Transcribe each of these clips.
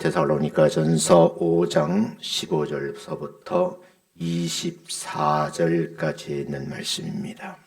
데살로니가전서 5장 15절서부터 24절까지 있는 말씀입니다.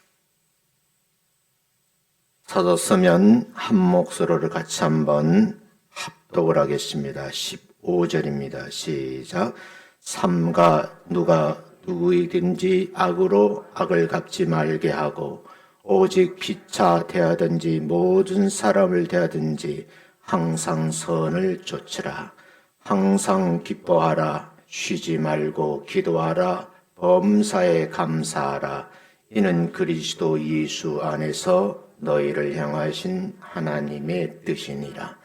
서뒀으면 한 목소리를 같이 한번 합독을 하겠습니다. 15절입니다. 시작. 삼가 누가 누구이든지 악으로 악을 갚지 말게 하고 오직 피차 대하든지 모든 사람을 대하든지 항상 선을 좇으라. 항상 기뻐하라. 쉬지 말고 기도하라. 범사에 감사하라. 이는 그리스도 예수 안에서 너희를 향하신 하나님의 뜻이니라.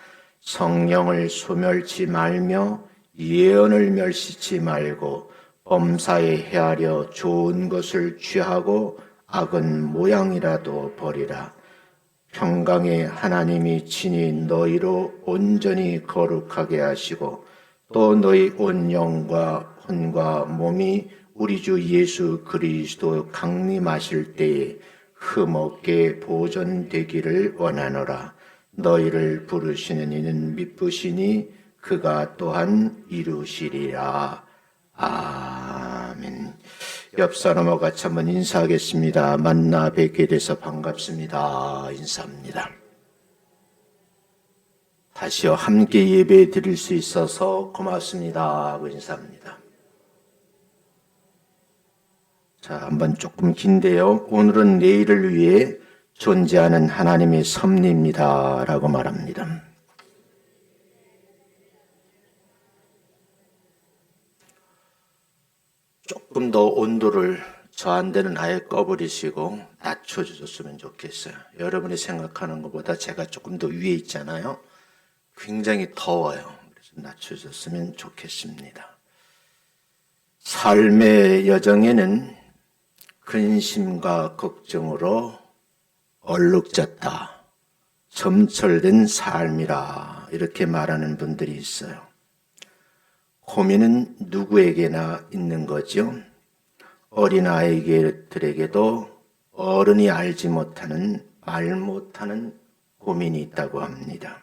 성령을 소멸치 말며 예언을 멸시치 말고 범사에 헤아려 좋은 것을 취하고 악은 모양이라도 버리라. 평강의 하나님이 친히 너희로 온전히 거룩하게 하시고 또 너희 온 영과 혼과 몸이 우리 주 예수 그리스도 강림하실 때에 흠없게 보존되기를 원하노라. 너희를 부르시는 이는 미쁘시니 그가 또한 이루시리라. 아멘. 옆 사람과 같이 한번 인사하겠습니다. 만나 뵙게 돼서 반갑습니다. 인사합니다. 다시요 함께 예배 드릴 수 있어서 고맙습니다 하고 인사합니다. 자, 한번 조금 긴데요. 오늘은 내일을 위해 존재하는 하나님의 섭리입니다 라고 말합니다. 조금 더 온도를 저한테는 아예 꺼버리시고 낮춰주셨으면 좋겠어요. 여러분이 생각하는 것보다 제가 조금 더 위에 있잖아요. 굉장히 더워요. 그래서 낮춰주셨으면 좋겠습니다. 삶의 여정에는 근심과 걱정으로 얼룩졌다. 점철된 삶이라 이렇게 말하는 분들이 있어요. 고민은 누구에게나 있는 거죠. 어린아이들에게도 어른이 알지 못하는 말 못하는 고민이 있다고 합니다.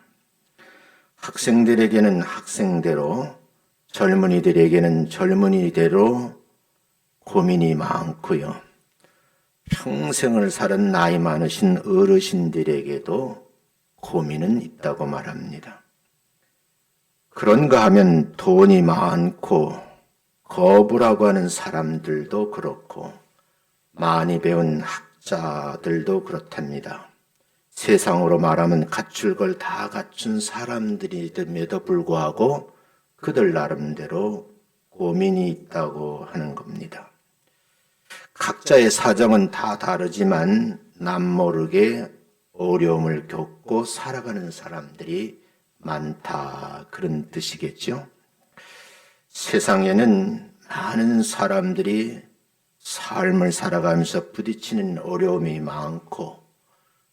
학생들에게는 학생대로, 젊은이들에게는 젊은이대로 고민이 많고요. 평생을 살은 나이 많으신 어르신들에게도 고민은 있다고 말합니다. 그런가 하면 돈이 많고 거부라고 하는 사람들도 그렇고 많이 배운 학자들도 그렇답니다. 세상으로 말하면 갖출 걸 다 갖춘 사람들임에도 불구하고 그들 나름대로 고민이 있다고 하는 겁니다. 각자의 사정은 다 다르지만 남모르게 어려움을 겪고 살아가는 사람들이 많다 그런 뜻이겠죠. 세상에는 많은 사람들이 삶을 살아가면서 부딪히는 어려움이 많고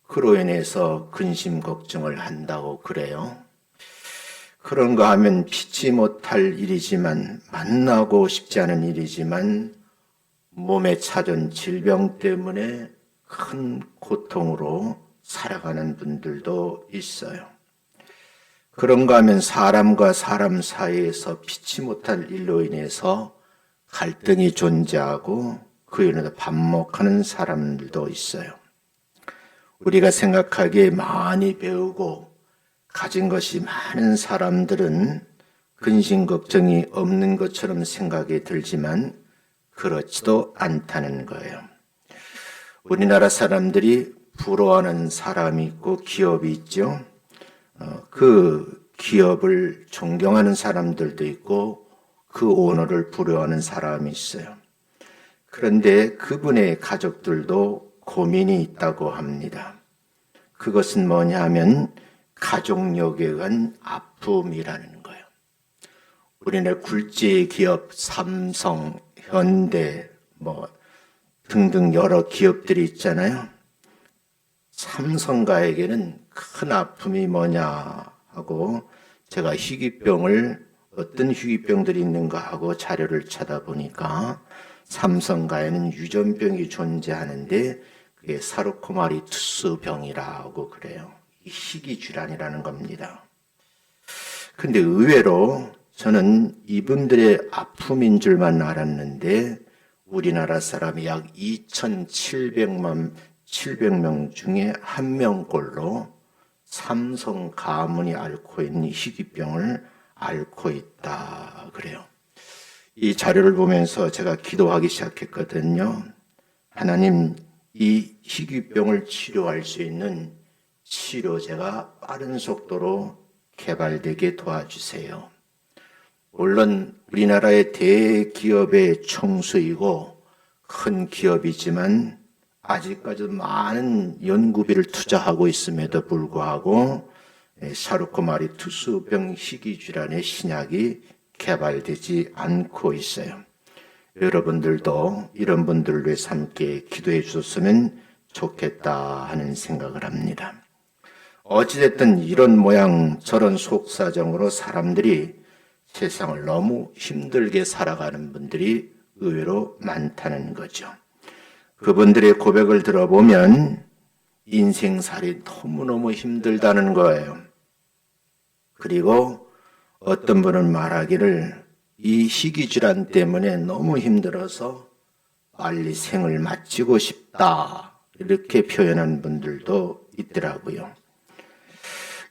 그로 인해서 근심 걱정을 한다고 그래요. 그런가 하면 피치 못할 일이지만 만나고 싶지 않은 일이지만 몸에 찾은 질병 때문에 큰 고통으로 살아가는 분들도 있어요. 그런가 하면 사람과 사람 사이에서 피치 못할 일로 인해서 갈등이 존재하고 그에 인해서 반목하는 사람들도 있어요. 우리가 생각하기에 많이 배우고 가진 것이 많은 사람들은 근심 걱정이 없는 것처럼 생각이 들지만 그렇지도 않다는 거예요. 우리나라 사람들이 부러워하는 사람이 있고 기업이 있죠. 그 기업을 존경하는 사람들도 있고 그 오너를 부러워하는 사람이 있어요. 그런데 그분의 가족들도 고민이 있다고 합니다. 그것은 뭐냐 하면 가족력에 의한 아픔이라는 거예요. 우리나라 굴지 기업 삼성, 현대 등등 여러 기업들이 있잖아요. 삼성가에게는 큰 아픔이 뭐냐 하고 제가 어떤 희귀병들이 있는가 하고 자료를 찾아보니까 삼성가에는 유전병이 존재하는데 그게 사르코마리투스 병이라고 그래요. 희귀질환이라는 겁니다. 근데 의외로 저는 이분들의 아픔인 줄만 알았는데 우리나라 사람이 약 2,700명 중에 한 명꼴로 삼성 가문이 앓고 있는 희귀병을 앓고 있다 그래요. 이 자료를 보면서 제가 기도하기 시작했거든요. 하나님, 이 희귀병을 치료할 수 있는 치료제가 빠른 속도로 개발되게 도와주세요. 물론 우리나라의 대기업의 총수이고 큰 기업이지만 아직까지 많은 연구비를 투자하고 있음에도 불구하고 사르코마리 투수병 희귀질환의 신약이 개발되지 않고 있어요. 여러분들도 이런 분들을 위해서 함께 기도해 주셨으면 좋겠다 하는 생각을 합니다. 어찌됐든 이런 모양 저런 속사정으로 사람들이 세상을 너무 힘들게 살아가는 분들이 의외로 많다는 거죠. 그분들의 고백을 들어보면 인생살이 너무너무 힘들다는 거예요. 그리고 어떤 분은 말하기를 이 희귀질환 때문에 너무 힘들어서 빨리 생을 마치고 싶다 이렇게 표현한 분들도 있더라고요.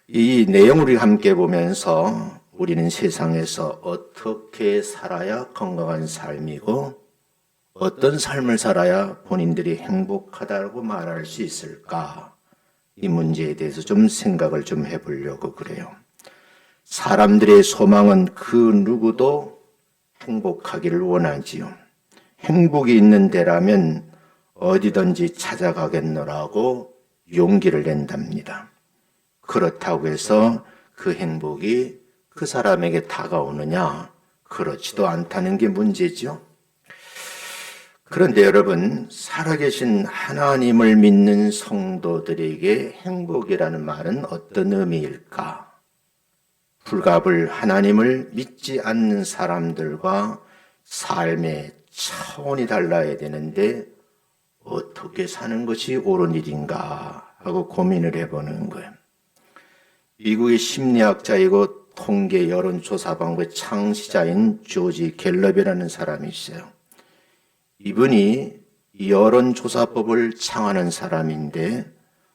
이 내용을 함께 보면서 우리는 세상에서 어떻게 살아야 건강한 삶이고 어떤 삶을 살아야 본인들이 행복하다고 말할 수 있을까? 이 문제에 대해서 좀 생각을 좀 해보려고 그래요. 사람들의 소망은 그 누구도 행복하기를 원하지요. 행복이 있는 데라면 어디든지 찾아가겠노라고 용기를 낸답니다. 그렇다고 해서 그 행복이 그 사람에게 다가오느냐? 그렇지도 않다는 게 문제죠. 그런데 여러분, 살아계신 하나님을 믿는 성도들에게 행복이라는 말은 어떤 의미일까? 불갑을 하나님을 믿지 않는 사람들과 삶의 차원이 달라야 되는데 어떻게 사는 것이 옳은 일인가 하고 고민을 해보는 거예요. 미국의 심리학자이고 통계 여론조사 방법의 창시자인 조지 갤럽이라는 사람이 있어요. 이분이 여론조사법을 창안한 사람인데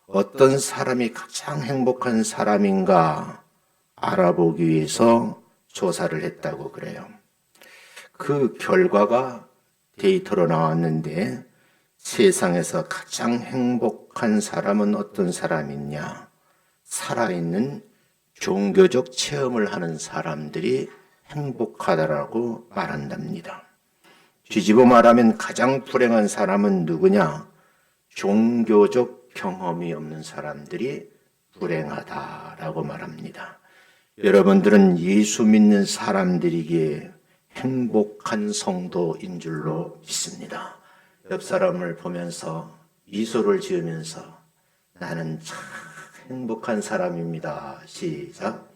어떤 사람이 가장 행복한 사람인가 알아보기 위해서 조사를 했다고 그래요. 그 결과가 데이터로 나왔는데 세상에서 가장 행복한 사람은 어떤 사람이냐? 살아있는 종교적 체험을 하는 사람들이 행복하다라고 말한답니다. 뒤집어 말하면 가장 불행한 사람은 누구냐? 종교적 경험이 없는 사람들이 불행하다라고 말합니다. 여러분들은 예수 믿는 사람들이기에 행복한 성도인 줄로 믿습니다. 옆 사람을 보면서 미소를 지으면서 나는 참 행복한 사람입니다. 시작.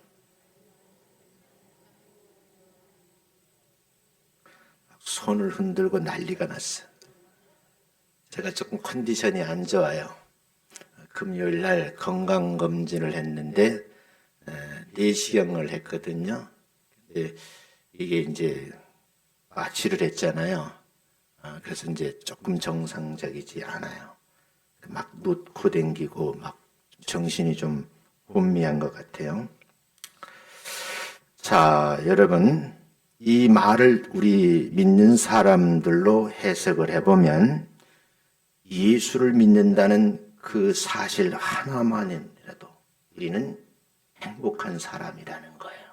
손을 흔들고 난리가 났어요. 제가 조금 컨디션이 안 좋아요. 금요일 날 건강검진을 했는데 내시경을 했거든요. 근데 이게 이제 마취를 했잖아요. 그래서 이제 조금 정상적이지 않아요. 막 눕고 댕기고 막 정신이 좀 혼미한 것 같아요. 자, 여러분, 이 말을 우리 믿는 사람들로 해석을 해보면 예수를 믿는다는 그 사실 하나만이라도 우리는 행복한 사람이라는 거예요.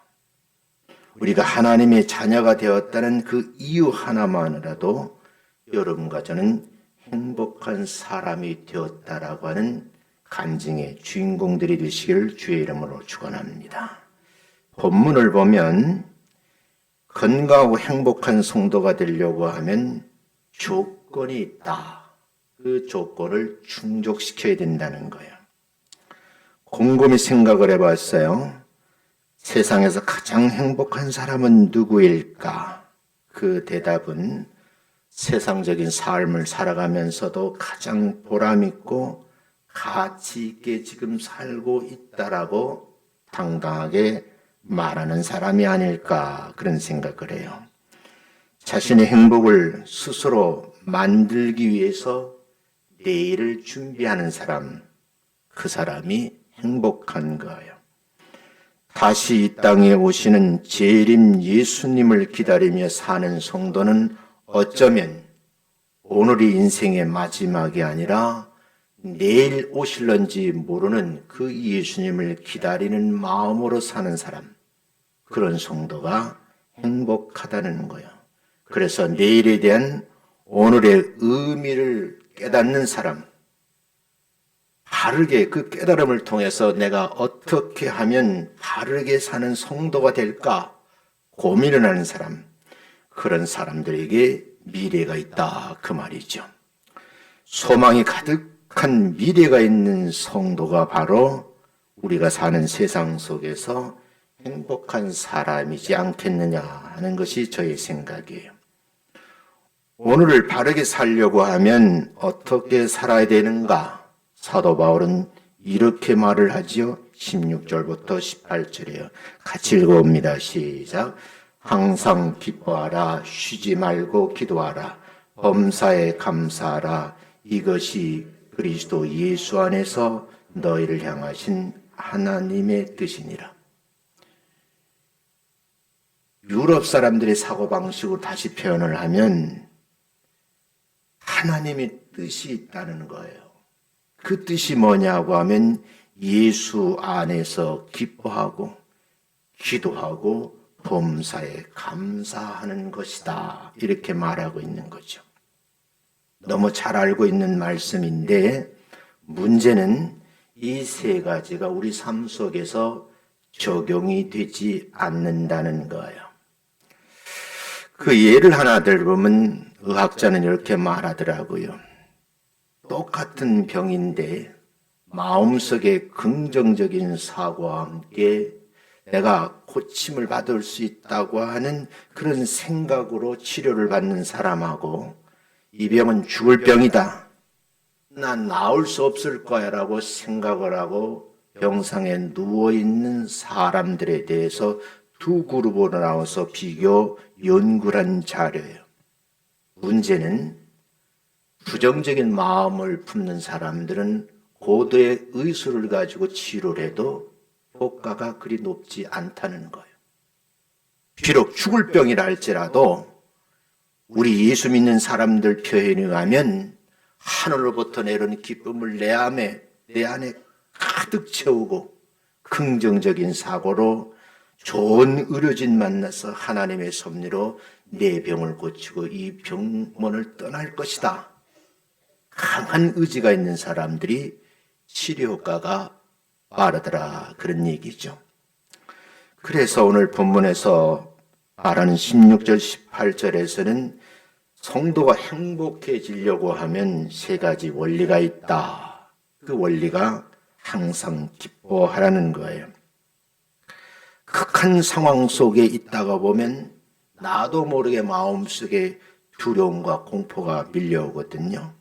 우리가 하나님의 자녀가 되었다는 그 이유 하나만이라도 여러분과 저는 행복한 사람이 되었다라고 하는 간증의 주인공들이 되시기를 주의 이름으로 축원합니다. 본문을 보면 건강하고 행복한 성도가 되려고 하면 조건이 있다. 그 조건을 충족시켜야 된다는 거예요. 곰곰이 생각을 해봤어요. 세상에서 가장 행복한 사람은 누구일까? 그 대답은 세상적인 삶을 살아가면서도 가장 보람있고 가치 있게 지금 살고 있다라고 당당하게 말하는 사람이 아닐까 그런 생각을 해요. 자신의 행복을 스스로 만들기 위해서 내일을 준비하는 사람, 그 사람이 행복한 거예요. 다시 이 땅에 오시는 재림 예수님을 기다리며 사는 성도는 어쩌면 오늘이 인생의 마지막이 아니라 내일 오실런지 모르는 그 예수님을 기다리는 마음으로 사는 사람, 그런 성도가 행복하다는 거예요. 그래서 내일에 대한 오늘의 의미를 깨닫는 사람, 바르게 그 깨달음을 통해서 내가 어떻게 하면 바르게 사는 성도가 될까 고민을 하는 사람, 그런 사람들에게 미래가 있다 그 말이죠. 소망이 가득한 미래가 있는 성도가 바로 우리가 사는 세상 속에서 행복한 사람이지 않겠느냐 하는 것이 저의 생각이에요. 오늘을 바르게 살려고 하면 어떻게 살아야 되는가? 사도 바울은 이렇게 말을 하지요. 16절부터 18절이에요. 같이 읽어봅니다. 시작. 항상 기뻐하라. 쉬지 말고 기도하라. 범사에 감사하라. 이것이 그리스도 예수 안에서 너희를 향하신 하나님의 뜻이니라. 유럽 사람들의 사고방식으로 다시 표현을 하면 하나님의 뜻이 있다는 거예요. 그 뜻이 뭐냐고 하면 예수 안에서 기뻐하고 기도하고 범사에 감사하는 것이다. 이렇게 말하고 있는 거죠. 너무 잘 알고 있는 말씀인데 문제는 이 세 가지가 우리 삶 속에서 적용이 되지 않는다는 거예요. 그 예를 하나 들어보면 의학자는 이렇게 말하더라고요. 똑같은 병인데 마음속에 긍정적인 사고와 함께 내가 고침을 받을 수 있다고 하는 그런 생각으로 치료를 받는 사람하고 이 병은 죽을 병이다. 난 나을 수 없을 거야 라고 생각을 하고 병상에 누워있는 사람들에 대해서 두 그룹으로 나눠서 비교 연구를 한 자료예요. 문제는 부정적인 마음을 품는 사람들은 고도의 의술을 가지고 치료를 해도 효과가 그리 높지 않다는 거예요. 비록 죽을 병이라 할지라도 우리 예수 믿는 사람들 표현에 의하면 하늘로부터 내려오는 기쁨을 내 안에 가득 채우고 긍정적인 사고로 좋은 의료진 만나서 하나님의 섭리로 내 병을 고치고 이 병원을 떠날 것이다. 강한 의지가 있는 사람들이 치료 효과가 빠르더라 그런 얘기죠. 그래서 오늘 본문에서 말하는 16절 18절에서는 성도가 행복해지려고 하면 세 가지 원리가 있다. 그 원리가 항상 기뻐하라는 거예요. 극한 상황 속에 있다가 보면 나도 모르게 마음속에 두려움과 공포가 밀려오거든요.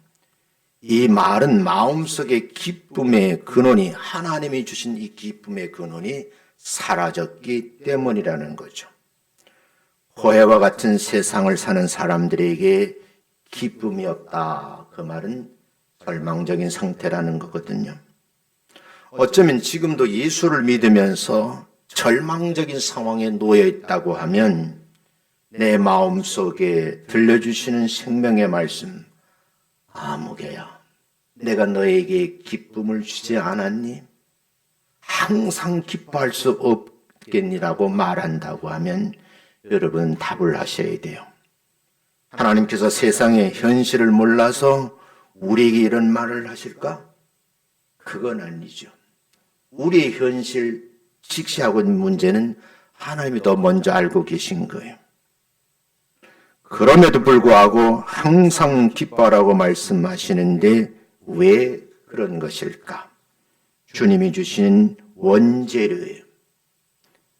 이 말은 마음속의 기쁨의 근원이 하나님이 주신 이 기쁨의 근원이 사라졌기 때문이라는 거죠. 호해와 같은 세상을 사는 사람들에게 기쁨이 없다. 그 말은 절망적인 상태라는 거거든요. 어쩌면 지금도 예수를 믿으면서 절망적인 상황에 놓여 있다고 하면 내 마음속에 들려주시는 생명의 말씀, 아무개야, 내가 너에게 기쁨을 주지 않았니? 항상 기뻐할 수 없겠니라고 말한다고 하면 여러분 답을 하셔야 돼요. 하나님께서 세상의 현실을 몰라서 우리에게 이런 말을 하실까? 그건 아니죠. 우리의 현실 직시하고 있는 문제는 하나님이 더 먼저 알고 계신 거예요. 그럼에도 불구하고 항상 기뻐하라고 말씀하시는데 왜 그런 것일까? 주님이 주신 원재료예요.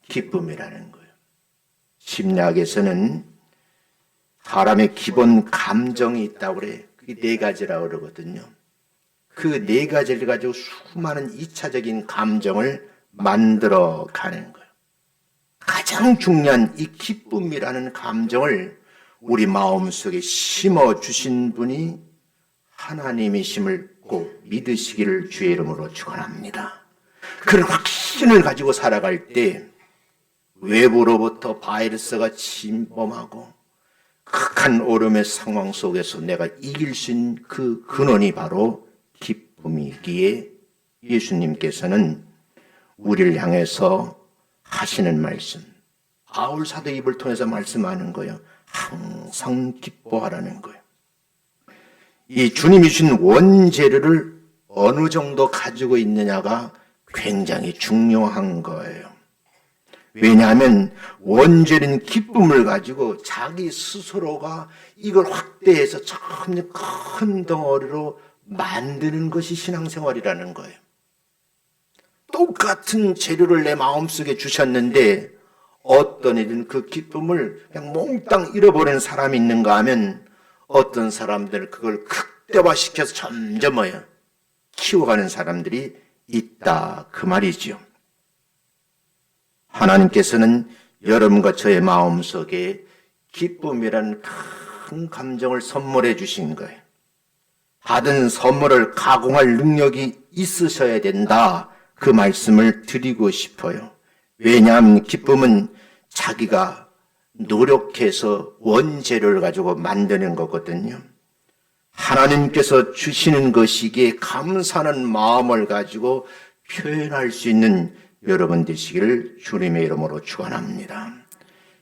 기쁨이라는 거예요. 심리학에서는 사람의 기본 감정이 있다고 그래. 그게 네 가지라고 그러거든요. 그 네 가지를 가지고 수많은 2차적인 감정을 만들어 가는 거예요. 가장 중요한 이 기쁨이라는 감정을 우리 마음속에 심어주신 분이 하나님이심을 꼭 믿으시기를 주의 이름으로 축원합니다. 그런 확신을 가지고 살아갈 때 외부로부터 바이러스가 침범하고 극한 오름의 상황 속에서 내가 이길 수 있는 그 근원이 바로 기쁨이기에 예수님께서는 우리를 향해서 하시는 말씀, 바울 사도 입을 통해서 말씀하는 거예요. 항상 기뻐하라는 거예요. 이 주님이 주신 원재료를 어느 정도 가지고 있느냐가 굉장히 중요한 거예요. 왜냐하면 원죄는 기쁨을 가지고 자기 스스로가 이걸 확대해서 점점 큰 덩어리로 만드는 것이 신앙생활이라는 거예요. 똑같은 재료를 내 마음속에 주셨는데 어떤 일은 그 기쁨을 그냥 몽땅 잃어버리는 사람이 있는가 하면 어떤 사람들은 그걸 극대화시켜서 점점 키워가는 사람들이 있다 그 말이죠. 하나님께서는 여러분과 저의 마음속에 기쁨이라는 큰 감정을 선물해 주신 거예요. 받은 선물을 가공할 능력이 있으셔야 된다 그 말씀을 드리고 싶어요. 왜냐하면 기쁨은 자기가 노력해서 원재료를 가지고 만드는 거거든요. 하나님께서 주시는 것이기에 감사하는 마음을 가지고 표현할 수 있는 여러분 되시기를 주님의 이름으로 축원합니다.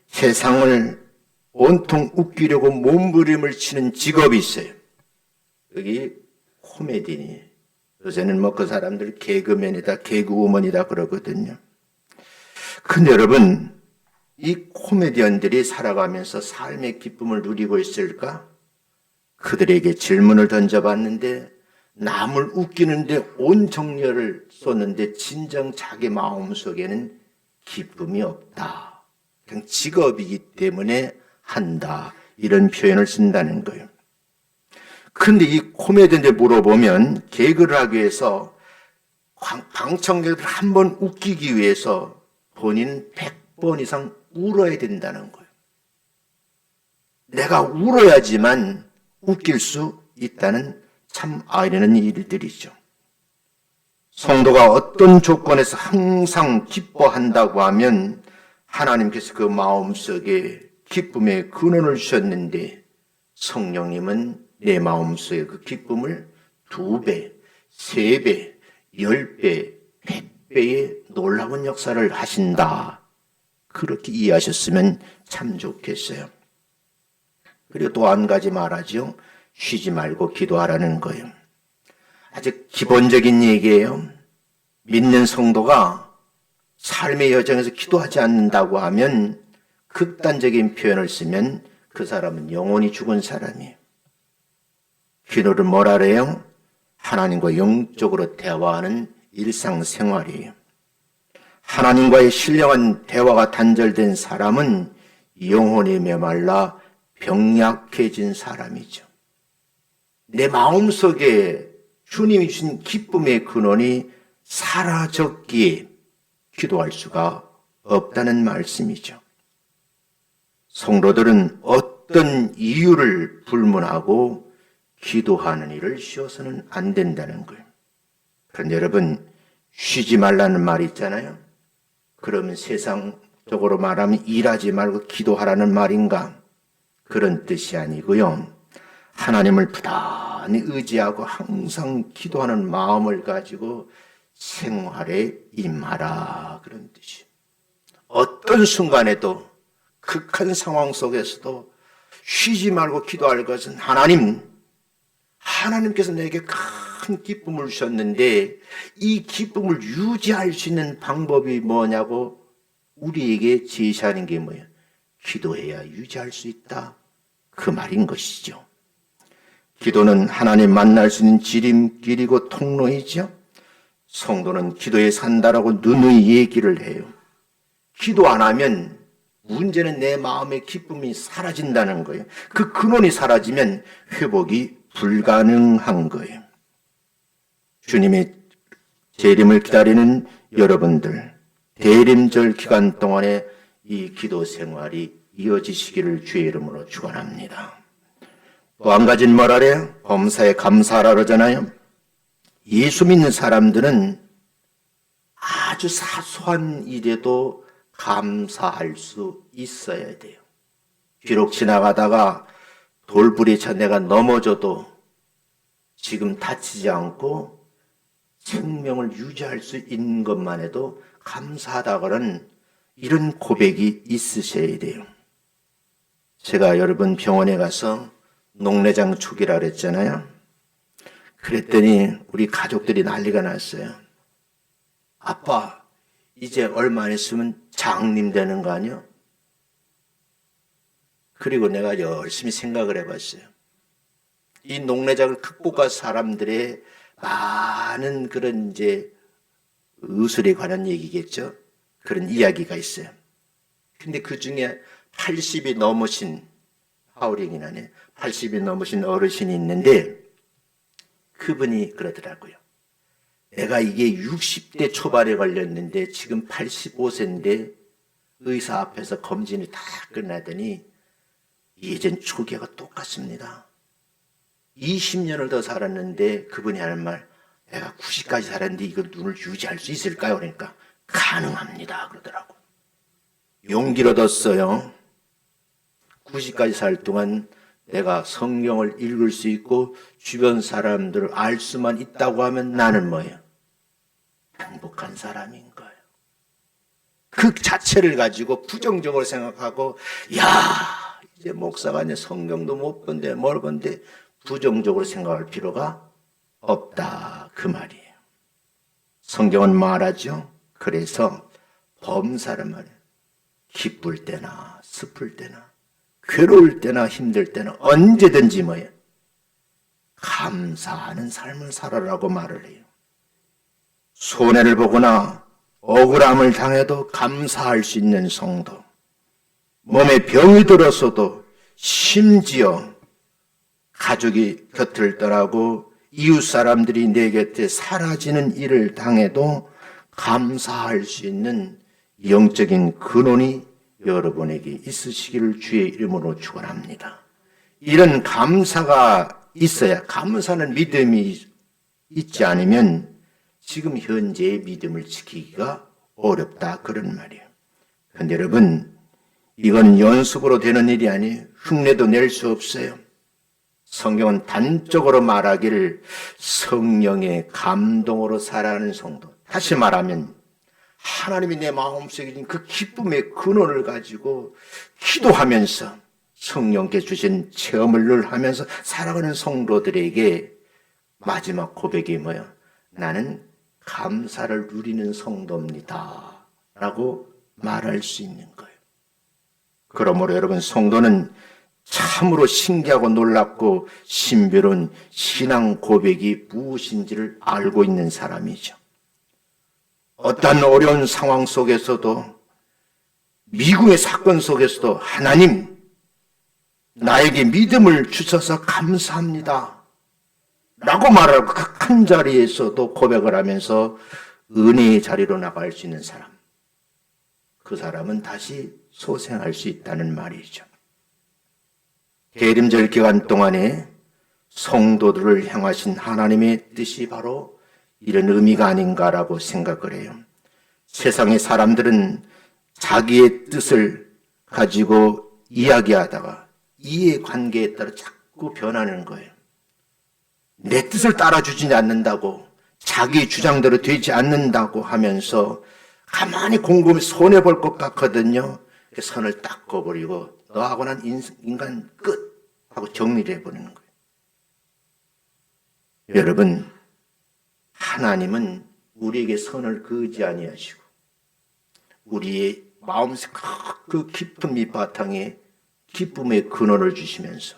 세상을 온통 웃기려고 몸부림을 치는 직업이 있어요. 여기 코미디니. 요새는 그 사람들 개그맨이다, 개그우먼이다 그러거든요. 근데 여러분, 이 코미디언들이 살아가면서 삶의 기쁨을 누리고 있을까? 그들에게 질문을 던져봤는데 남을 웃기는데 온 정열을 쏟는데 진정 자기 마음속에는 기쁨이 없다. 그냥 직업이기 때문에 한다. 이런 표현을 쓴다는 거예요. 근데 이 코미디언들 물어보면 개그를 하기 위해서 방청객들 한 번 웃기기 위해서 본인은 100번 이상 울어야 된다는 거예요. 내가 울어야지만 웃길 수 있다는 참 아이러니한 일들이죠. 성도가 어떤 조건에서 항상 기뻐한다고 하면 하나님께서 그 마음속에 기쁨의 근원을 주셨는데 성령님은 내 마음속에 그 기쁨을 2배, 3배, 10배, 100배의 놀라운 역사를 하신다. 그렇게 이해하셨으면 참 좋겠어요. 그리고 또 한 가지 말하죠. 쉬지 말고 기도하라는 거예요. 아주 기본적인 얘기예요. 믿는 성도가 삶의 여정에서 기도하지 않는다고 하면 극단적인 표현을 쓰면 그 사람은 영혼이 죽은 사람이에요. 기도를 뭐라 그래요? 하나님과 영적으로 대화하는 일상생활이에요. 하나님과의 신령한 대화가 단절된 사람은 영혼이 메말라 병약해진 사람이죠. 내 마음속에 주님이 주신 기쁨의 근원이 사라졌기에 기도할 수가 없다는 말씀이죠. 성도들은 어떤 이유를 불문하고 기도하는 일을 쉬어서는 안 된다는 거예요. 그런데 여러분, 쉬지 말라는 말이 있잖아요. 그러면 세상적으로 말하면 일하지 말고 기도하라는 말인가? 그런 뜻이 아니고요. 하나님을 부단히 의지하고 항상 기도하는 마음을 가지고 생활에 임하라. 그런 뜻이에요. 어떤 순간에도 극한 상황 속에서도 쉬지 말고 기도할 것은 하나님께서 내게 큰 기쁨을 주셨는데 이 기쁨을 유지할 수 있는 방법이 뭐냐고 우리에게 제시하는 게 뭐예요? 기도해야 유지할 수 있다. 그 말인 것이죠. 기도는 하나님 만날 수 있는 지름길이고 통로이죠. 성도는 기도에 산다라고 누누이 얘기를 해요. 기도 안 하면 문제는 내 마음의 기쁨이 사라진다는 거예요. 그 근원이 사라지면 회복이 불가능한 거예요. 주님의 재림을 기다리는 여러분들, 대림절 기간 동안에 이 기도 생활이 이어지시기를 주의 이름으로 축원합니다. 또 한 가지는 뭐라래요? 범사에 감사하라 그러잖아요. 예수 믿는 사람들은 아주 사소한 일에도 감사할 수 있어야 돼요. 비록 지나가다가 돌부리에 차 내가 넘어져도 지금 다치지 않고 생명을 유지할 수 있는 것만 해도 감사하다고는 이런 고백이 있으셔야 돼요. 제가 여러분 병원에 가서 녹내장 초기라 그랬잖아요. 그랬더니 우리 가족들이 난리가 났어요. 아빠, 이제 얼마 안 있으면 장님 되는 거 아니야? 그리고 내가 열심히 생각을 해봤어요. 이 녹내장을 극복한 사람들의 많은 그런 이제 의술에 관한 얘기겠죠. 그런 이야기가 있어요. 근데 그 중에 80이 넘으신 하우링이나네 80이 넘으신 어르신이 있는데 그분이 그러더라고요. 내가 이게 60대 초반에 걸렸는데 지금 85세인데 의사 앞에서 검진이 다 끝나더니 예전 초기와 똑같습니다. 20년을 더 살았는데 그분이 하는 말, 내가 90까지 살았는데 이거 눈을 유지할 수 있을까요? 그러니까 가능합니다 그러더라고. 용기를 얻었어요. 90까지 살 동안 내가 성경을 읽을 수 있고 주변 사람들을 알 수만 있다고 하면 나는 뭐예요? 행복한 사람인 거예요. 그 자체를 가지고 부정적으로 생각하고 야 이제 목사가 이제 성경도 못 본데 뭘 본데 부정적으로 생각할 필요가 없다 그 말이에요. 성경은 말하죠. 그래서 범사란 말이에요. 기쁠 때나 슬플 때나 괴로울 때나 힘들 때나 언제든지 뭐예요? 감사하는 삶을 살아라고 말을 해요. 손해를 보거나 억울함을 당해도 감사할 수 있는 성도, 몸에 병이 들어서도 심지어 가족이 곁을 떠나고 이웃 사람들이 내 곁에 사라지는 일을 당해도 감사할 수 있는 영적인 근원이 여러분에게 있으시기를 주의 이름으로 축원합니다. 이런 감사가 있어야, 감사는 믿음이 있지 않으면 지금 현재의 믿음을 지키기가 어렵다 그런 말이에요. 그런데 여러분, 이건 연습으로 되는 일이 아니에요. 흉내도 낼 수 없어요. 성경은 단적으로 말하기를 성령의 감동으로 살아가는 성도. 다시 말하면 하나님이 내 마음속에 있는 그 기쁨의 근원을 가지고 기도하면서 성령께 주신 체험을 늘 하면서 살아가는 성도들에게 마지막 고백이 뭐야? 나는 감사를 누리는 성도입니다 라고 말할 수 있는 거예요. 그러므로 여러분, 성도는 참으로 신기하고 놀랍고 신비로운 신앙 고백이 무엇인지를 알고 있는 사람이죠. 어떤 어려운 상황 속에서도, 미궁의 사건 속에서도 하나님, 나에게 믿음을 주셔서 감사합니다 라고 말하고 그 큰 자리에서도 고백을 하면서 은혜의 자리로 나갈 수 있는 사람, 그 사람은 다시 소생할 수 있다는 말이죠. 계림절 기간 동안에 성도들을 향하신 하나님의 뜻이 바로 이런 의미가 아닌가라고 생각을 해요. 세상의 사람들은 자기의 뜻을 가지고 이야기하다가 이해관계에 따라 자꾸 변하는 거예요. 내 뜻을 따라주지 않는다고, 자기 주장대로 되지 않는다고 하면서 가만히 곰곰이 손해볼 것 같거든요. 선을 딱 그어버리고 너하고 난 인간 끝 하고 정리를 해버리는 거예요. 여러분, 하나님은 우리에게 선을 그으지 아니하시고 우리의 마음속 그 깊은 밑바탕에 기쁨의 근원을 주시면서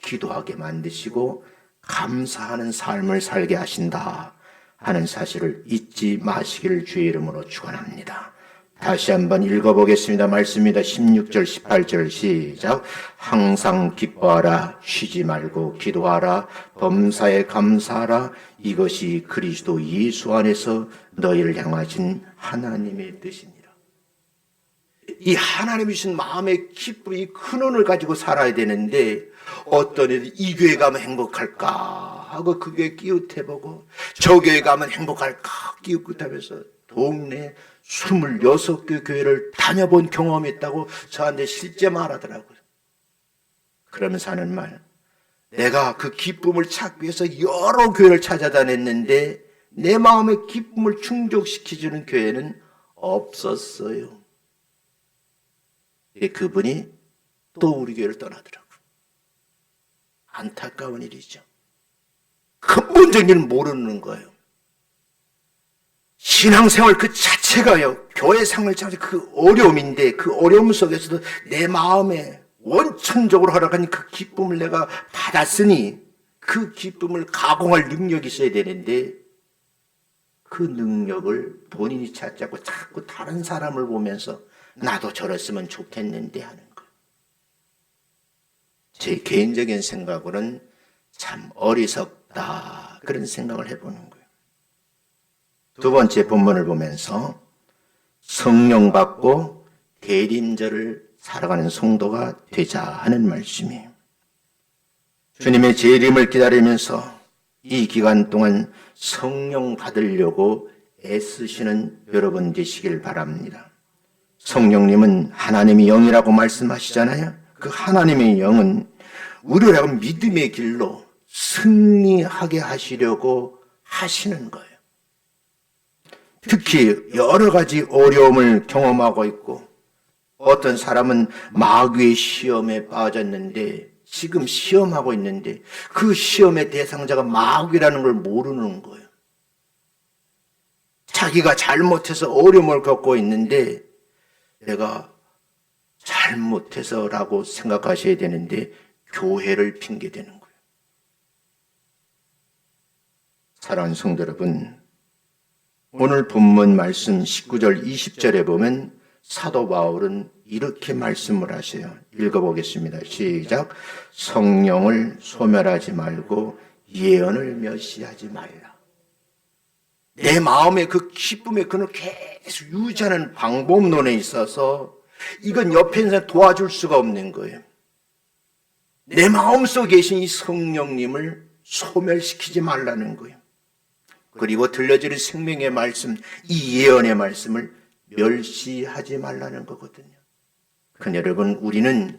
기도하게 만드시고 감사하는 삶을 살게 하신다 하는 사실을 잊지 마시기를 주의 이름으로 축원합니다. 다시 한번 읽어보겠습니다. 말씀입니다. 16절 18절 시작. 항상 기뻐하라, 쉬지 말고 기도하라, 범사에 감사하라, 이것이 그리스도 예수 안에서 너희를 향하신 하나님의 뜻이니라. 이 하나님이 주신 마음의 기쁨이 근원을 가지고 살아야 되는데 어떤 애들이 이 교회 가면 행복할까 하고 그 교회 끼웃해보고 저 교회 가면 행복할까 끼웃하면서 동네 26개 교회를 다녀본 경험이 있다고 저한테 실제 말하더라고요. 그러면서 하는 말, 내가 그 기쁨을 찾기 위해서 여러 교회를 찾아다녔는데 내 마음의 기쁨을 충족시켜주는 교회는 없었어요. 그분이 또 우리 교회를 떠나더라고요. 안타까운 일이죠. 근본적인 일을 모르는 거예요. 신앙생활 그 자체가요, 교회 생활 자체 그 어려움인데 그 어려움 속에서도 내 마음에 원천적으로 허락한 그 기쁨을 내가 받았으니 그 기쁨을 가공할 능력이 있어야 되는데 그 능력을 본인이 찾지 않고 자꾸 다른 사람을 보면서 나도 저랬으면 좋겠는데 하는 거예요. 제 개인적인 생각으로는 참 어리석다 그런 생각을 해보는 거예요. 두 번째 본문을 보면서 성령 받고 대림절을 살아가는 성도가 되자 하는 말씀이에요. 주님의 재림을 기다리면서 이 기간 동안 성령 받으려고 애쓰시는 여러분 되시길 바랍니다. 성령님은 하나님의 영이라고 말씀하시잖아요. 그 하나님의 영은 우리라고 믿음의 길로 승리하게 하시려고 하시는 거예요. 특히 여러 가지 어려움을 경험하고 있고 어떤 사람은 마귀의 시험에 빠졌는데 지금 시험하고 있는데 그 시험의 대상자가 마귀라는 걸 모르는 거예요. 자기가 잘못해서 어려움을 겪고 있는데 내가 잘못해서라고 생각하셔야 되는데 교회를 핑계대는 거예요. 사랑하는 성도 여러분, 오늘 본문 말씀 19절 20절에 보면 사도 바울은 이렇게 말씀을 하세요. 읽어보겠습니다. 시작. 성령을 소멸하지 말고 예언을 멸시하지 말라. 내 마음의 그 기쁨의 근을 계속 유지하는 방법론에 있어서 이건 옆에 있는 사람 도와줄 수가 없는 거예요. 내 마음속에 계신 이 성령님을 소멸시키지 말라는 거예요. 그리고 들려지는 생명의 말씀, 이 예언의 말씀을 멸시하지 말라는 거거든요. 그러나 여러분, 우리는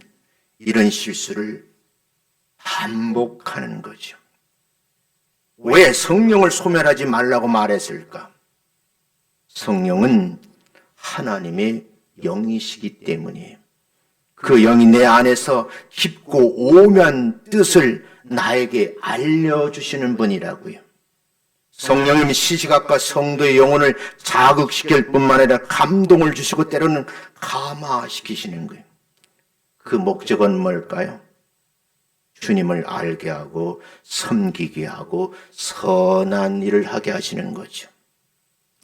이런 실수를 반복하는 거죠. 왜 성령을 소멸하지 말라고 말했을까? 성령은 하나님의 영이시기 때문이에요. 그 영이 내 안에서 깊고 오묘한 뜻을 나에게 알려주시는 분이라고요. 성령님이 시시각각 성도의 영혼을 자극시킬 뿐만 아니라 감동을 주시고 때로는 감화시키시는 거예요. 그 목적은 뭘까요? 주님을 알게 하고 섬기게 하고 선한 일을 하게 하시는 거죠.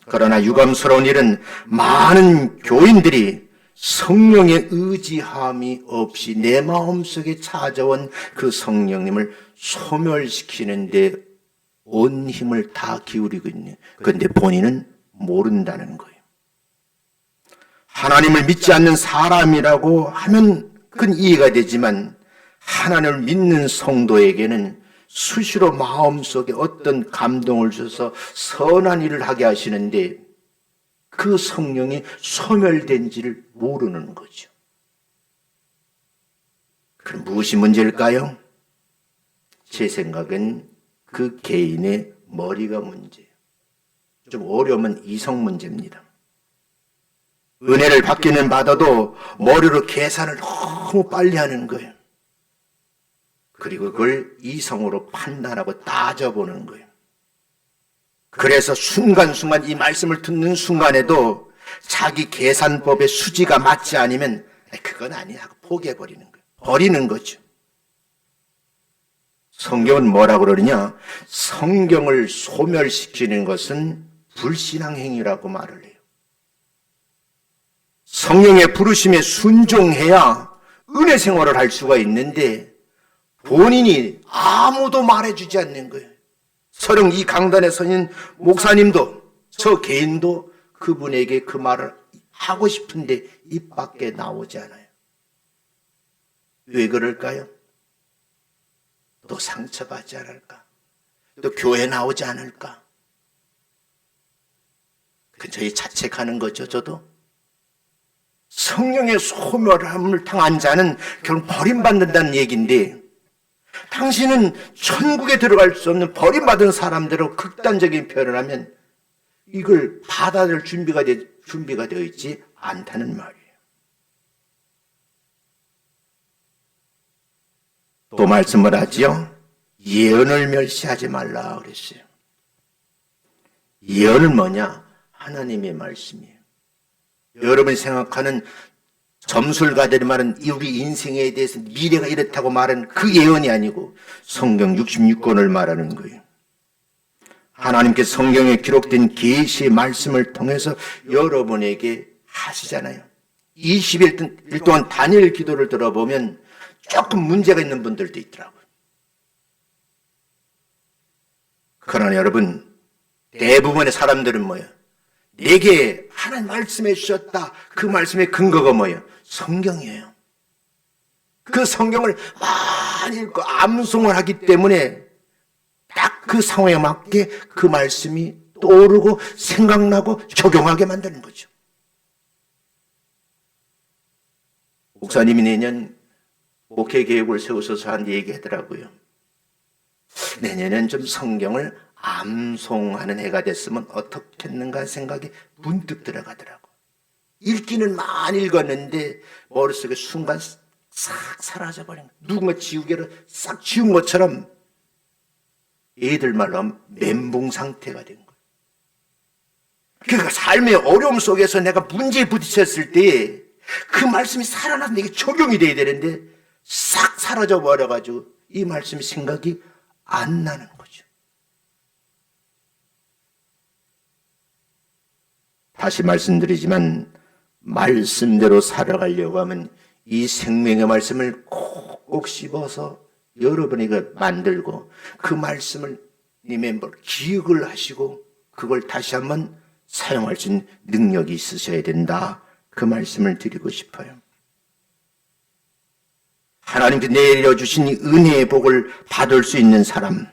그러나 유감스러운 일은 많은 교인들이 성령의 의지함이 없이 내 마음속에 찾아온 그 성령님을 소멸시키는데 온 힘을 다 기울이고 있네. 그런데 본인은 모른다는 거예요. 하나님을 믿지 않는 사람이라고 하면 그건 이해가 되지만 하나님을 믿는 성도에게는 수시로 마음속에 어떤 감동을 주셔서 선한 일을 하게 하시는데 그 성령이 소멸된지를 모르는 거죠. 그럼 무엇이 문제일까요? 제 생각엔 그 개인의 머리가 문제예요. 좀 어려우면 이성 문제입니다. 은혜를 받기는 받아도 머리로 계산을 너무 빨리 하는 거예요. 그리고 그걸 이성으로 판단하고 따져보는 거예요. 그래서 순간순간 이 말씀을 듣는 순간에도 자기 계산법의 수지가 맞지 않으면 그건 아니야 하고 포기해버리는 거예요. 버리는 거죠. 성경은 뭐라고 그러느냐? 성경을 소멸시키는 것은 불신앙 행위라고 말을 해요. 성령의 부르심에 순종해야 은혜 생활을 할 수가 있는데 본인이 아무도 말해주지 않는 거예요. 서령 이 강단에 서 있는 목사님도 저 개인도 그분에게 그 말을 하고 싶은데 입 밖에 나오지 않아요. 왜 그럴까요? 또 상처받지 않을까? 또 교회 나오지 않을까? 저희 자책하는 거죠, 저도. 성령의 소멸함을 당한 자는 결국 버림받는다는 얘기인데, 당신은 천국에 들어갈 수 없는 버림받은 사람대로 극단적인 표현을 하면 이걸 받아들일 준비가 되어 있지 않다는 말이에요. 또 말씀을 하지요. 예언을 멸시하지 말라 그랬어요. 예언은 뭐냐? 하나님의 말씀이에요. 여러분이 생각하는 점술가들이 말은 우리 인생에 대해서 미래가 이렇다고 말하는 그 예언이 아니고 성경 66권을 말하는 거예요. 하나님께서 성경에 기록된 계시의 말씀을 통해서 여러분에게 하시잖아요. 20일 동안 단일 기도를 들어보면 조금 문제가 있는 분들도 있더라고요. 그러나 여러분, 대부분의 사람들은 뭐예요? 내게 하나님 말씀해 주셨다. 그 말씀의 근거가 뭐예요? 성경이에요. 그 성경을 많이 읽고 암송을 하기 때문에 딱 그 상황에 맞게 그 말씀이 떠오르고 생각나고 적용하게 만드는 거죠. 목사님이 내년 목회 계획을 세우셔서 한 얘기하더라고요. 내년엔 좀 성경을 암송하는 해가 됐으면 어떻겠는가 생각이 문득 들어가더라고. 읽기는 많이 읽었는데 머릿속에 순간 싹 사라져버린 거예요. 누군가 지우개를 싹 지운 것처럼 애들 말로 하면 멘붕 상태가 된 거예요. 그러니까 삶의 어려움 속에서 내가 문제에 부딪혔을 때 그 말씀이 살아나서 내게 적용이 돼야 되는데 싹 사라져 버려가지고 이 말씀이 생각이 안 나는 거죠. 다시 말씀드리지만 말씀대로 살아가려고 하면 이 생명의 말씀을 꼭꼭 씹어서 여러분에게 만들고 그 말씀을 리멤버 기억을 하시고 그걸 다시 한번 사용할 수 있는 능력이 있으셔야 된다. 그 말씀을 드리고 싶어요. 하나님께 내려주신 은혜의 복을 받을 수 있는 사람,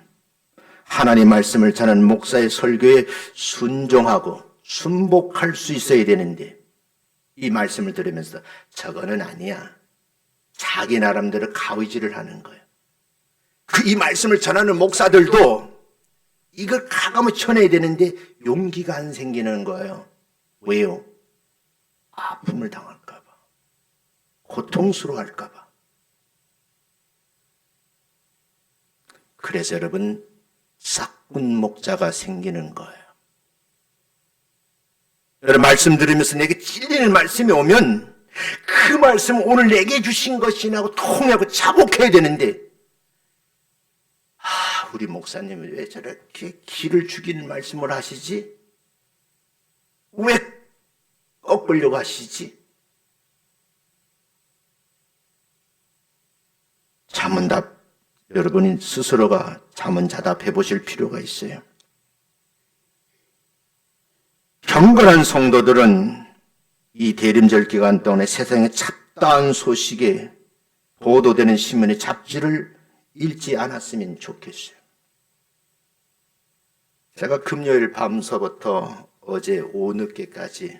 하나님 말씀을 전하는 목사의 설교에 순종하고 순복할 수 있어야 되는데 이 말씀을 들으면서 저거는 아니야. 자기 나름대로 가위질을 하는 거예요. 이 말씀을 전하는 목사들도 이걸 가감을 쳐내야 되는데 용기가 안 생기는 거예요. 왜요? 아픔을 당할까 봐. 고통스러워할까 봐. 그래서 여러분 싹군 목자가 생기는 거예요. 여러분 말씀 들으면서 내게 찔리는 말씀이 오면 그 말씀 오늘 내게 주신 것이라고 통하고 자복해야 되는데 우리 목사님은 왜 저렇게 기를 죽이는 말씀을 하시지? 왜 꺾으려고 하시지? 자문답 여러분이 스스로가 자문자답해 보실 필요가 있어요. 경건한 성도들은 이 대림절 기간 동안에 세상의 잡다한 소식에 보도되는 신문의 잡지를 읽지 않았으면 좋겠어요. 제가 금요일 밤서부터 어제 오후 늦게까지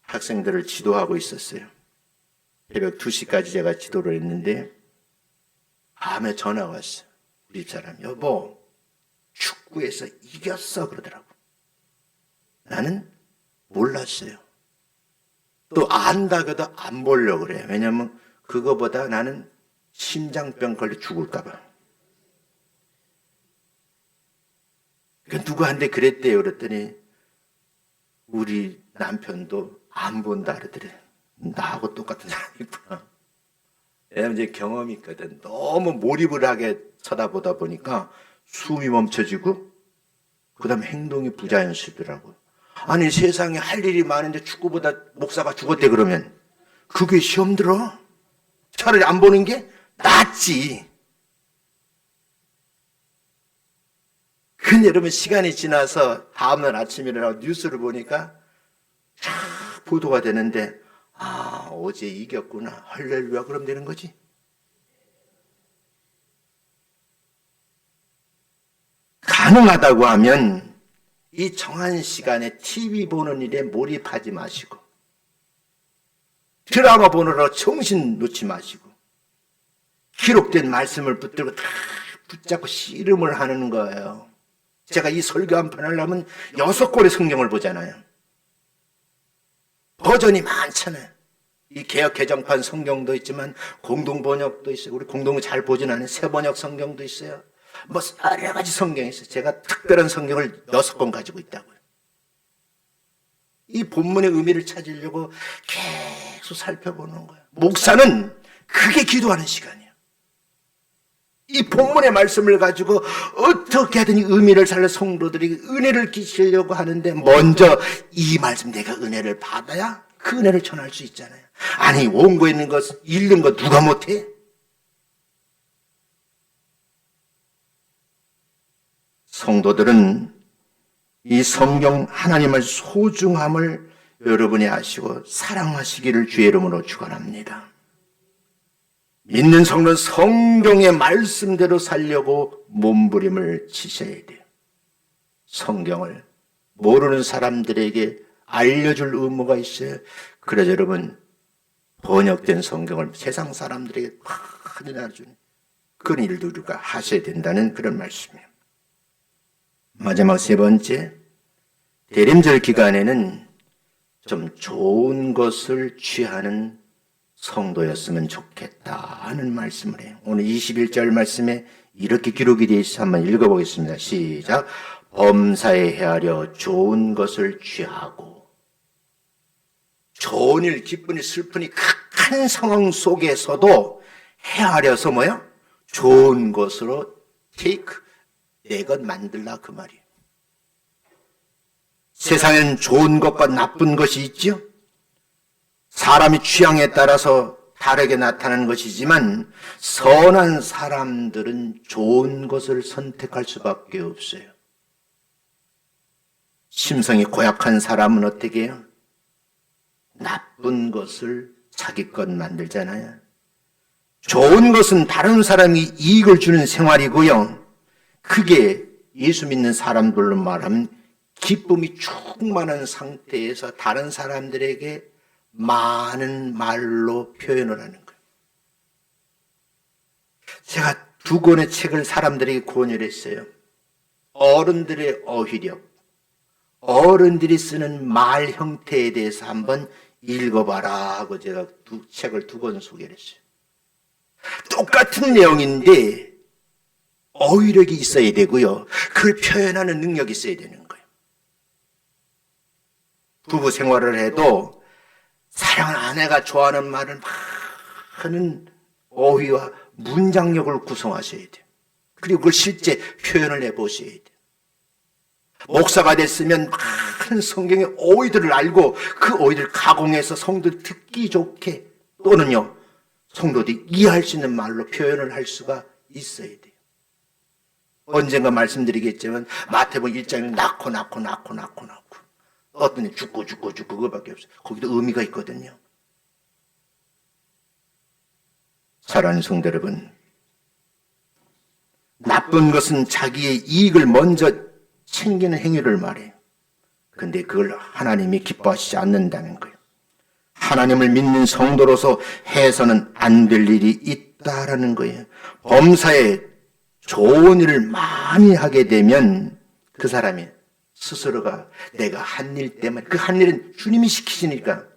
학생들을 지도하고 있었어요. 새벽 2시까지 제가 지도를 했는데 밤에 전화가 왔어요. 우리 집사람, 여보, 축구에서 이겼어 그러더라고. 나는 몰랐어요. 또 안다고도 안 보려고 그래요. 왜냐하면 그거보다 나는 심장병 걸려 죽을까 봐. 그러니까 누구한테 그랬대요. 그랬더니 우리 남편도 안 본다 그러더래. 나하고 똑같은 사람이구나. 왜냐면 이제 경험이 있거든. 너무 몰입을 하게 쳐다보다 보니까 숨이 멈춰지고 그 다음에 행동이 부자연스럽더라고요. 아니 세상에 할 일이 많은데 축구보다 목사가 죽었대 그러면 그게 시험 들어? 차라리 안 보는 게 낫지. 근데 여러분 시간이 지나서 다음날 아침에 일어나서 뉴스를 보니까 보도가 되는데 어제 이겼구나 할렐루야 그럼 되는 거지. 가능하다고 하면 이 정한 시간에 TV 보는 일에 몰입하지 마시고 드라마 보느라 정신 놓지 마시고 기록된 말씀을 붙들고 다 붙잡고 씨름을 하는 거예요. 제가 이 설교 한 편 하려면 6권의 성경을 보잖아요. 버전이 많잖아요. 이 개역 개정판 성경도 있지만 공동번역도 있어요. 우리 공동을 잘 보진 않아요. 새번역 성경도 있어요. 뭐 여러 가지 성경이 있어요. 제가 특별한 성경을 6권 가지고 있다고요. 이 본문의 의미를 찾으려고 계속 살펴보는 거예요. 목사는 그게 기도하는 시간이에요. 이 본문의 말씀을 가지고 어떻게 하든 의미를 살려 성도들이 은혜를 끼치려고 하는데 먼저 이 말씀 내가 은혜를 받아야 그 은혜를 전할 수 있잖아요. 아니 원고에 있는 것 읽는 거 누가 못해? 성도들은 이 성경 하나님의 소중함을 여러분이 아시고 사랑하시기를 주의 이름으로 축원합니다. 믿는 성도는 성경의 말씀대로 살려고 몸부림을 치셔야 돼요. 성경을 모르는 사람들에게 알려줄 의무가 있어요. 그래서 여러분 번역된 성경을 세상 사람들에게 많이 알려주는 그런 일도 우리가 하셔야 된다는 그런 말씀이에요. 마지막 3번째, 대림절 기간에는 좀 좋은 것을 취하는 성도였으면 좋겠다 하는 말씀을 해요. 오늘 21절 말씀에 이렇게 기록이 되어 있어서 한번 읽어보겠습니다. 시작. 범사에 헤아려 좋은 것을 취하고. 좋은 일, 기쁜 일, 슬픈 일, 극한 상황 속에서도 헤아려서 뭐야? 좋은 것으로 take, 내 것 만들라 그 말이에요. 세상엔 좋은 것과 나쁜 것이 있죠. 사람이 취향에 따라서 다르게 나타나는 것이지만 선한 사람들은 좋은 것을 선택할 수밖에 없어요. 심성이 고약한 사람은 어떻게 해요? 나쁜 것을 자기 것 만들잖아요. 좋은 것은 다른 사람이 이익을 주는 생활이고요. 그게 예수 믿는 사람들로 말하면 기쁨이 충만한 상태에서 다른 사람들에게 많은 말로 표현을 하는 거예요. 제가 2권의 책을 사람들에게 권유를 했어요. 어른들의 어휘력, 어른들이 쓰는 말 형태에 대해서 한번 읽어봐라 하고 제가 책을 2권 소개를 했어요. 똑같은 내용인데 어휘력이 있어야 되고요. 그걸 표현하는 능력이 있어야 되는 거예요. 부부 생활을 해도 사랑하는 아내가 좋아하는 말을 많은 어휘와 문장력을 구성하셔야 돼요. 그리고 그걸 실제 표현을 해보셔야 돼요. 목사가 됐으면 많은 성경의 어휘들을 알고 그 어휘들을 가공해서 성도들이 듣기 좋게 또는요 성도들이 이해할 수 있는 말로 표현을 할 수가 있어야 돼요. 언젠가 말씀드리겠지만 마태복음 1장에 낳고 어떤 애 죽고 그거밖에 없어요. 거기도 의미가 있거든요. 사랑하는 성도 여러분, 나쁜 것은 자기의 이익을 먼저 챙기는 행위를 말해요. 근데 그걸 하나님이 기뻐하시지 않는다는 거예요. 하나님을 믿는 성도로서 해서는 안 될 일이 있다라는 거예요. 범사에 좋은 일을 많이 하게 되면 그 사람이 스스로가 내가 한 일 때문에 그 한 일은 주님이 시키시니까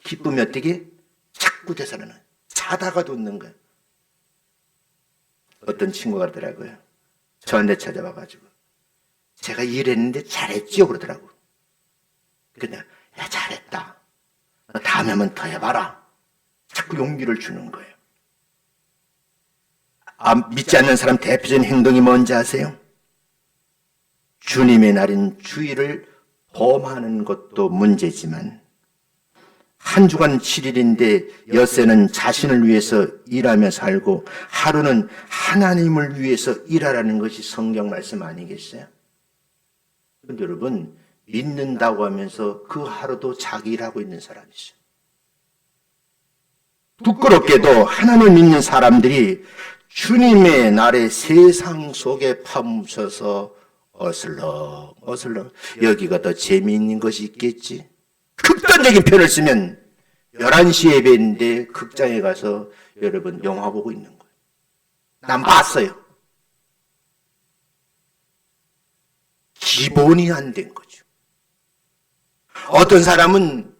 기쁨이 어떻게 자꾸 되살아나요. 자다가도 웃는 거예요. 어떤 친구가 그러더라고요. 저한테 찾아와가지고 제가 일했는데 잘했지요 그러더라고요. 근데 야 잘했다. 다음에 한번 더 해봐라. 자꾸 용기를 주는 거예요. 믿지 않는 사람 대표적인 행동이 뭔지 아세요? 주님의 날인 주일을 범하는 것도 문제지만 한 주간 7일인데 엿새는 자신을 위해서 일하며 살고 하루는 하나님을 위해서 일하라는 것이 성경 말씀 아니겠어요? 그런데 여러분 믿는다고 하면서 그 하루도 자기 일하고 있는 사람이 있어요. 부끄럽게도 하나님을 믿는 사람들이 주님의 날에 세상 속에 파묻혀서 어슬렁 여기가 더 재미있는 것이 있겠지. 극단적인 표현을 쓰면 11시 예배인데 극장에 가서 여러분 영화 보고 있는 거예요. 난 봤어요. 기본이 안 된 거죠. 어떤 사람은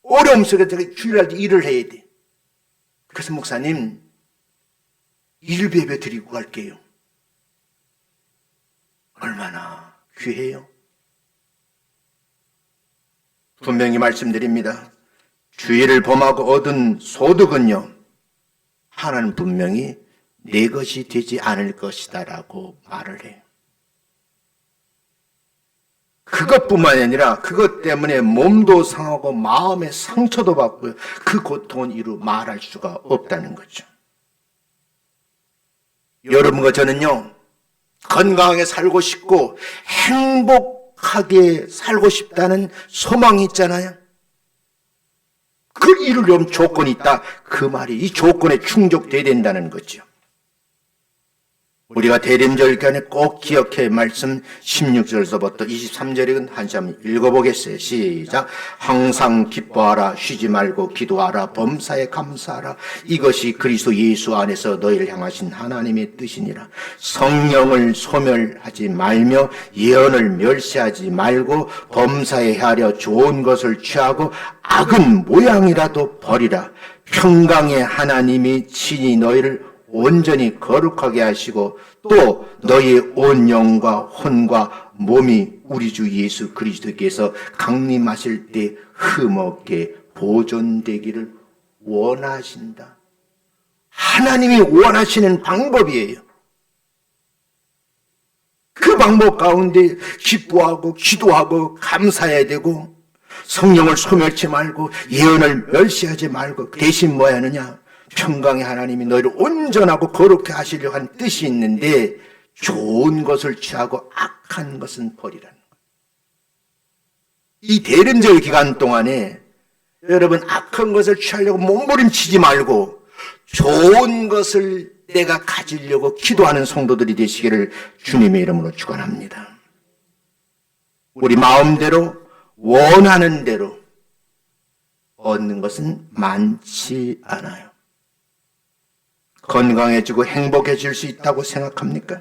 어려움 속에 주일날 일을 해야 돼. 그래서 목사님 일배배 드리고 갈게요. 얼마나 귀해요? 분명히 말씀드립니다. 주의를 범하고 얻은 소득은요, 하나는 분명히 내 것이 되지 않을 것이다 라고 말을 해요. 그것뿐만 아니라 그것 때문에 몸도 상하고 마음의 상처도 받고요. 그 고통은 이루 말할 수가 없다는 거죠. 여러분과 저는요, 건강하게 살고 싶고 행복하게 살고 싶다는 소망이 있잖아요. 그걸 이루려면 조건이 있다. 그 말이 이 조건에 충족돼야 된다는 거죠. 우리가 대림절 기간에 꼭 기억해야 말씀 16절서부터 23절에 한시 한번 읽어보겠어요. 시작. 항상 기뻐하라. 쉬지 말고 기도하라. 범사에 감사하라. 이것이 그리스도 예수 안에서 너희를 향하신 하나님의 뜻이니라. 성령을 소멸하지 말며 예언을 멸시하지 말고 범사에 헤아려 좋은 것을 취하고 악은 모양이라도 버리라. 평강의 하나님이 친히 너희를 온전히 거룩하게 하시고 또 너희의 온 영과 혼과 몸이 우리 주 예수 그리스도께서 강림하실 때 흠없게 보존되기를 원하신다. 하나님이 원하시는 방법이에요. 그 방법 가운데 기뻐하고 기도하고 감사해야 되고 성령을 소멸치 말고 예언을 멸시하지 말고 대신 뭐 하느냐? 평강의 하나님이 너희를 온전하고 거룩하게 하시려고 하는 뜻이 있는데 좋은 것을 취하고 악한 것은 버리라는 거예요. 이 대림절 기간 동안에 여러분 악한 것을 취하려고 몸부림치지 말고 좋은 것을 내가 가지려고 기도하는 성도들이 되시기를 주님의 이름으로 축원합니다. 우리 마음대로 원하는 대로 얻는 것은 많지 않아요. 건강해지고 행복해질 수 있다고 생각합니까?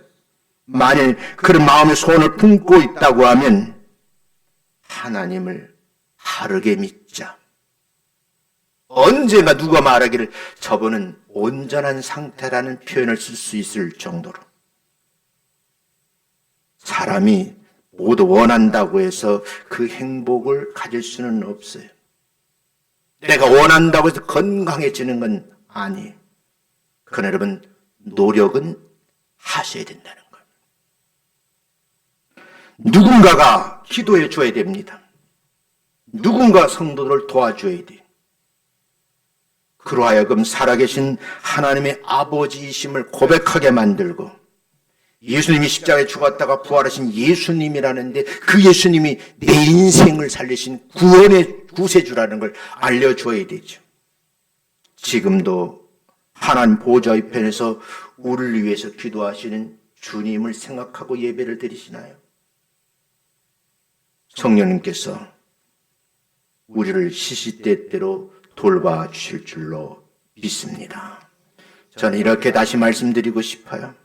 만일 그런 마음의 소원을 품고 있다고 하면 하나님을 바르게 믿자. 언제나 누가 말하기를 저분은 온전한 상태라는 표현을 쓸 수 있을 정도로 사람이 모두 원한다고 해서 그 행복을 가질 수는 없어요. 내가 원한다고 해서 건강해지는 건 아니에요. 그러나 여러분 노력은 하셔야 된다는 거예요. 누군가가 기도해 줘야 됩니다. 누군가 성도들을 도와줘야 돼요. 그러하여금 살아계신 하나님의 아버지이심을 고백하게 만들고 예수님이 십자가에 죽었다가 부활하신 예수님이라는데 그 예수님이 내 인생을 살리신 구원의 구세주라는 걸 알려줘야 되죠. 지금도 하나님 보좌 우편에서 우리를 위해서 기도하시는 주님을 생각하고 예배를 드리시나요? 성령님께서 우리를 시시때때로 돌봐주실 줄로 믿습니다. 저는 이렇게 다시 말씀드리고 싶어요.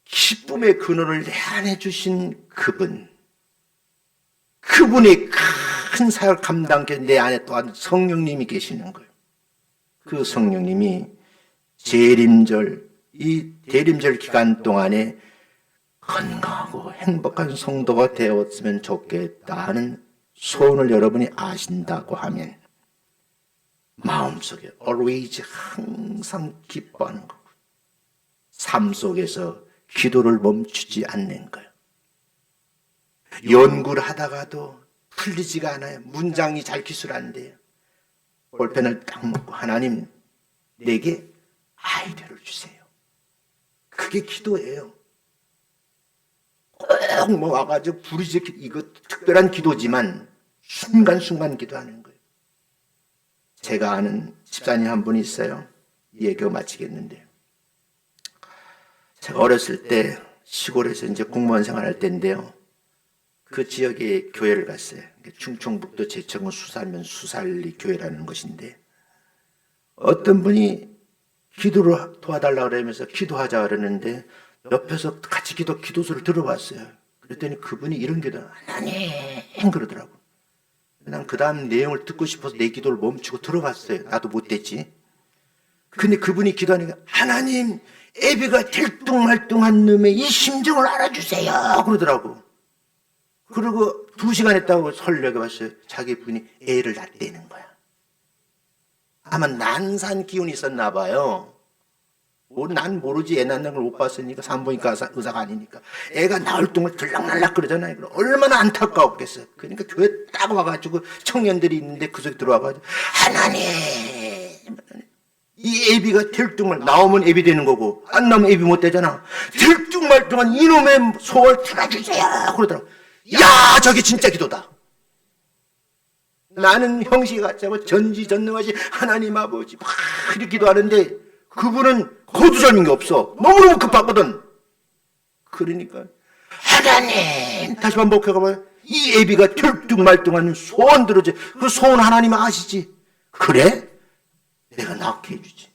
기쁨의 근원을 내 안에 주신 그분의 큰 사역을 감당해 내 안에 또한 성령님이 계시는 거예요. 그 성령님이 이 대림절 기간 동안에 건강하고 행복한 성도가 되었으면 좋겠다 하는 소원을 여러분이 아신다고 하면 마음속에 always 항상 기뻐하는 거고 삶 속에서 기도를 멈추지 않는 거예요. 연구를 하다가도 풀리지가 않아요. 문장이 잘 기술 안 돼요. 볼펜을 딱 놓고 하나님 내게 아이디어를 주세요. 그게 기도예요. 뭐 와가지고 부르짖어 이거 특별한 기도지만 순간순간 기도하는 거예요. 제가 아는 집사님 한 분이 있어요. 이 얘기を마치겠는데, 제가 어렸을 때 시골에서 이제 공무원 생활할 때인데요. 그 지역에 교회를 갔어요. 충청북도 제천군 수살면 수살리 교회라는 것인데, 어떤 분이 기도를 도와달라고 그러면서 기도하자 그러는데 옆에서 같이 기도소를 들어봤어요. 그랬더니 그분이 이런 기도, 하나님 그러더라고. 난 그 다음 내용을 듣고 싶어서 내 기도를 멈추고 들어봤어요. 나도 못됐지. 근데 그분이 기도하니까, 하나님, 애비가 들뚱말뚱한 놈의 이 심정을 알아주세요 그러더라고. 그리고 2시간 했다고 설레게 봤어요. 자기 분이 애를 낳대는 거야. 아마 난산 기운이 있었나 봐요. 난 모르지, 애 낳는 걸 못 봤으니까, 산부인과 의사가 아니니까. 애가 나올 동안 들락날락 그러잖아요. 얼마나 안타까웠겠어요. 그러니까 교회 딱 와가지고 청년들이 있는데 그 속에 들어와가지고, 하나님, 이 애비가 들뚱말, 나오면 애비 되는 거고 안 나오면 애비 못 되잖아. 들뚱말뚱한 이놈의 소원을 들어주세요 그러더라고. 야, 저게 진짜 기도다. 나는 형식이 같자고 전지전능하시 하나님 아버지 막 이렇게 기도하는데, 그분은 거두절민 게 없어. 너무너무 급하거든. 그러니까 하나님, 다시 반복해가봐요. 이 애비가 들뚱말뚱한 소원 들어줘. 그 소원 하나님 아시지? 그래? 내가 낳게 해주지.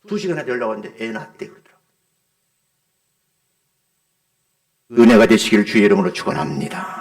2시간에 연락 왔는데 애 낳았대 그러더라고. 은혜가 되시기를 주의 이름으로 축원합니다.